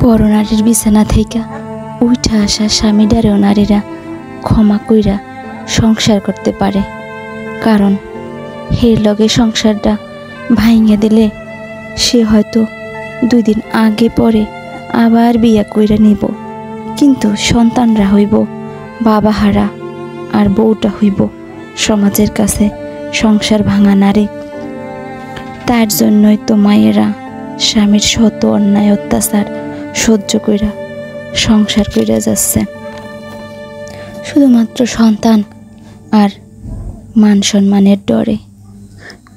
পরনারীর বিছানা থেকে উঠা আসা স্বামীডারেও নারীরা ক্ষমা কইরা সংসার করতে পারে, কারণ হের লগে সংসারটা ভাঙিয়া দিলে সে হয়তো 2 দিন আগে পরে আবার বিয়া কইরা নিব, কিন্তু সন্তানরা হইব বাবাহারা আর বউটা হইব সমাজের কাছে সংসার ভাঙা নারী। তার জন্যই তো মায়েরা স্বামীর শত অন্যায় অত্যাচার সহ্য কইরা সংসার কইরা যাচ্ছে, শুধুমাত্র সন্তান আর মান সম্মানের ডরে।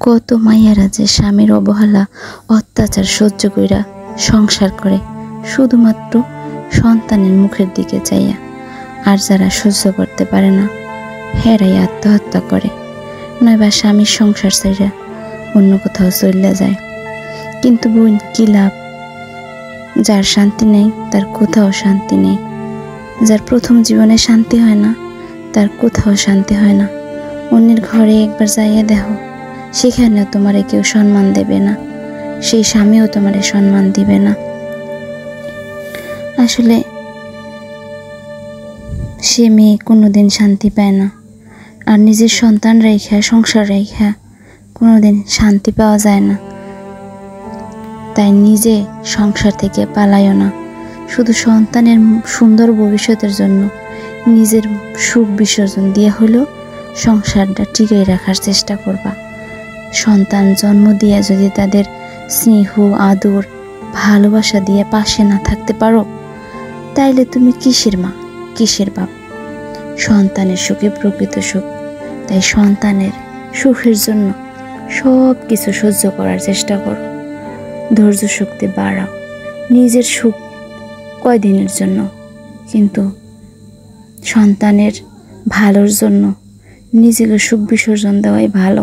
কত মায়েরা যে স্বামীর অবহেলা অত্যাচার সহ্য কইরা সংসার করে শুধুমাত্র সন্তানের মুখের দিকে চাইয়া, আর যারা সহ্য করতে পারে না হেরাই আত্মহত্যা করে, নয়বা স্বামীর সংসার ছেড়ে অন্য কোথাও চলে যায়। কিন্তু বোন, কি লাভ? যার শান্তি নেই তার কোথাও শান্তি নেই। যার প্রথম জীবনে শান্তি হয় না তার কোথাও শান্তি হয় না। অন্যের ঘরে একবার যাইয়া দেখো, সেখানেও তোমারে কেউ সম্মান দেবে না, সেই স্বামীও তোমারে সম্মান দিবে না। আসলে সে মেয়ে কোনোদিন শান্তি পায় না, আর নিজের সন্তান রেখা সংসার রেখা কোনোদিন শান্তি পাওয়া যায় না। তাই নিজে সংসার থেকে পালাইও না, শুধু সন্তানের সুন্দর ভবিষ্যতের জন্য নিজের সুখ বিসর্জন দিয়ে হলেও সংসারটা টিকিয়ে রাখার চেষ্টা করবা। সন্তান জন্ম দিয়ে যদি তাদের স্নেহ আদর ভালোবাসা দিয়ে পাশে না থাকতে পারো, তাইলে তুমি কিসের মা, কিসের বাপ? সন্তানের সুখে প্রকৃত সুখ। তাই সন্তানের সুখের জন্য সব কিছু সহ্য করার চেষ্টা করো, ধৈর্য শক্তি বাড়াও। নিজের সুখ কয়দিনের জন্য, কিন্তু সন্তানের ভালোর জন্য নিজেকে সুখ বিসর্জন দেওয়াই ভালো।